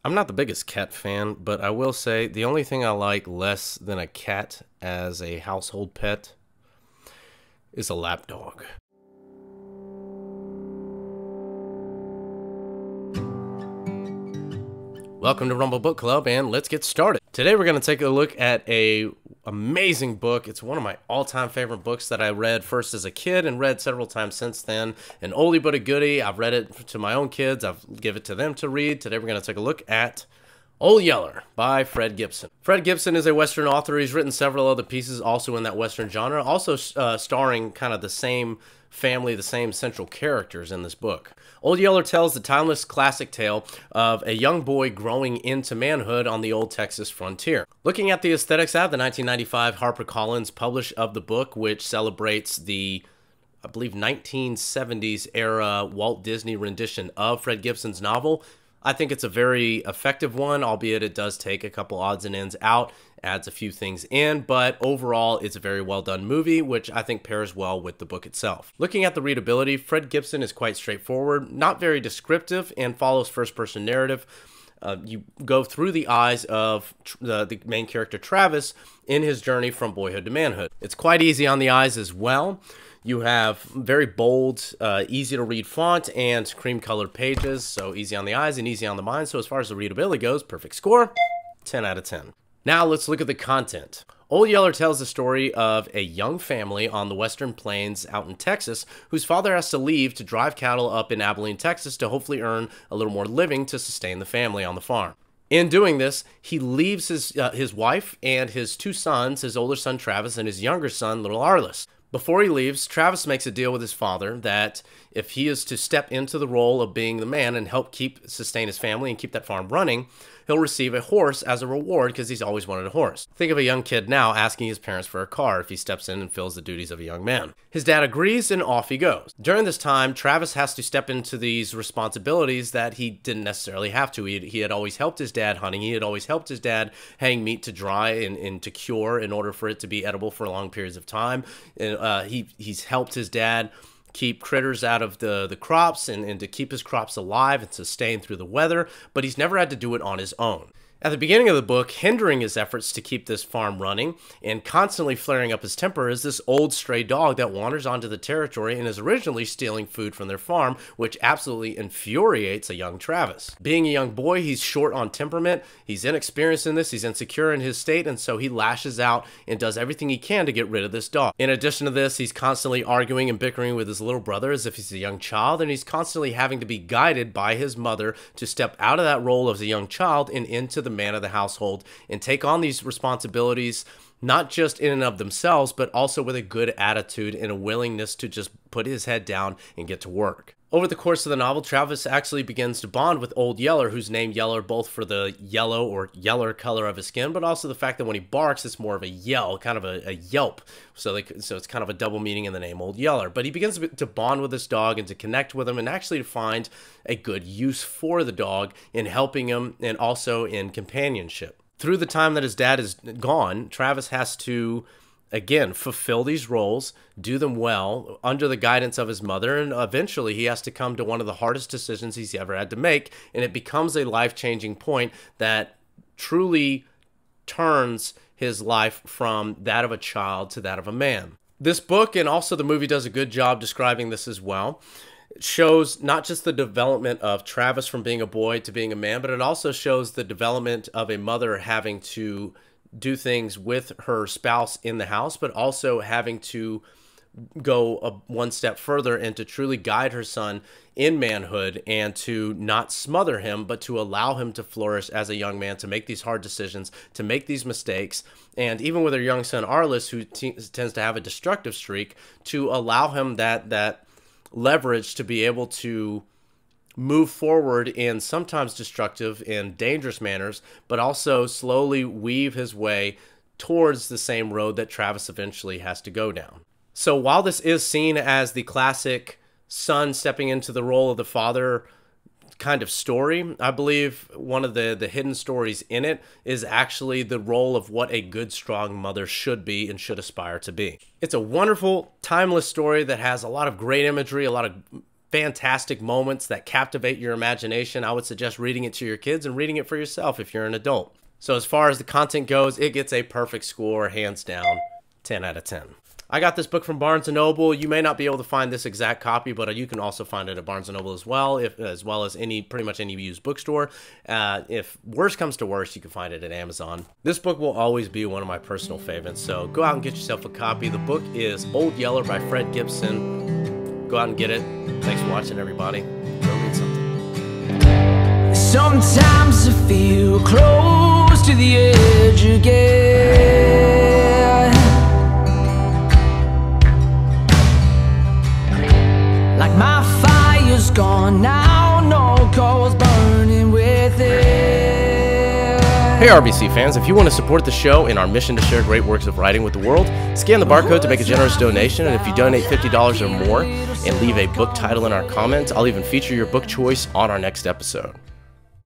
I'm not the biggest cat fan, but I will say the only thing I like less than a cat as a household pet is a lapdog. Welcome to Rumble Book Club, and let's get started. Today we're going to take a look at a amazing book. It's one of my all-time favorite books that I read first as a kid and read several times since then. An oldie but a goodie. I've read it to my own kids. I've given it to them to read. Today we're going to take a look at Old Yeller by Fred Gibson. Fred Gibson is a Western author. He's written several other pieces also in that Western genre, also starring kind of the same family, the same central characters in this book. Old Yeller tells the timeless classic tale of a young boy growing into manhood on the old Texas frontier. Looking at the aesthetics, I have the 1995 HarperCollins publish of the book, which celebrates the, I believe, 1970s era Walt Disney rendition of Fred Gibson's novel. I think it's a very effective one, albeit it does take a couple odds and ends out, adds a few things in, but overall it's a very well done movie, which I think pairs well with the book itself. Looking at the readability, Fred Gibson is quite straightforward, not very descriptive, and follows first-person narrative. You go through the eyes of the main character Travis in his journey from boyhood to manhood. It's quite easy on the eyes as well. You have very bold, easy to read font and cream-colored pages, so easy on the eyes and easy on the mind. So as far as the readability goes, perfect score, 10 out of 10. Now let's look at the content. Old Yeller tells the story of a young family on the western plains out in Texas whose father has to leave to drive cattle up in Abilene, Texas to hopefully earn a little more living to sustain the family on the farm. In doing this, he leaves his wife and his two sons, his older son Travis and his younger son, little Arliss. Before he leaves, Travis makes a deal with his father that if he is to step into the role of being the man and help sustain his family and keep that farm running, he'll receive a horse as a reward because he's always wanted a horse. Think of a young kid now asking his parents for a car if he steps in and fills the duties of a young man. His dad agrees and off he goes. During this time, Travis has to step into these responsibilities that he didn't necessarily have to. He had always helped his dad hunting. He had always helped his dad hang meat to dry and to cure in order for it to be edible for long periods of time. And he's helped his dad keep critters out of the crops and to keep his crops alive and sustain through the weather, but he's never had to do it on his own. At the beginning of the book, hindering his efforts to keep this farm running and constantly flaring up his temper is this old stray dog that wanders onto the territory and is originally stealing food from their farm, which absolutely infuriates a young Travis. Being a young boy, he's short on temperament, he's inexperienced in this, he's insecure in his state, and so he lashes out and does everything he can to get rid of this dog. In addition to this, he's constantly arguing and bickering with his little brother as if he's a young child, and he's constantly having to be guided by his mother to step out of that role as a young child and into the man of the household and take on these responsibilities, not just in and of themselves, but also with a good attitude and a willingness to just put his head down and get to work. Over the course of the novel, Travis actually begins to bond with Old Yeller, who's named Yeller both for the yellow or yeller color of his skin, but also the fact that when he barks, it's more of a yell, kind of a yelp. So it's kind of a double meaning in the name Old Yeller. But he begins to bond with this dog and to connect with him and actually to find a good use for the dog in helping him and also in companionship. Through the time that his dad is gone, Travis has to again fulfill these roles, do them well under the guidance of his mother, and eventually he has to come to one of the hardest decisions he's ever had to make, and it becomes a life-changing point that truly turns his life from that of a child to that of a man. This book, and also the movie, does a good job describing this as well. It shows not just the development of Travis from being a boy to being a man, but it also shows the development of a mother having to do things with her spouse in the house, but also having to go one step further and to truly guide her son in manhood and to not smother him, but to allow him to flourish as a young man, to make these hard decisions, to make these mistakes. And even with her young son Arliss, who tends to have a destructive streak, to allow him that leverage to be able to move forward in sometimes destructive and dangerous manners, but also slowly weave his way towards the same road that Travis eventually has to go down. So while this is seen as the classic son stepping into the role of the father kind of story, I believe one of the hidden stories in it is actually the role of what a good, strong mother should be and should aspire to be. It's a wonderful, timeless story that has a lot of great imagery, a lot of fantastic moments that captivate your imagination. I would suggest reading it to your kids and reading it for yourself if you're an adult. So as far as the content goes, it gets a perfect score, hands down, 10 out of 10. I got this book from Barnes & Noble. You may not be able to find this exact copy, but you can also find it at Barnes & Noble as well, as well as pretty much any used bookstore. If worse comes to worse, you can find it at Amazon. This book will always be one of my personal favorites, so go out and get yourself a copy. The book is Old Yeller by Fred Gibson. Go out and get it. Thanks for watching, everybody. Go read something. Sometimes I feel close to the edge again. Like my fire's gone now, no coal's burning within. Hey RBC fans, if you want to support the show in our mission to share great works of writing with the world, scan the barcode to make a generous donation, and if you donate $50 or more and leave a book title in our comments, I'll even feature your book choice on our next episode.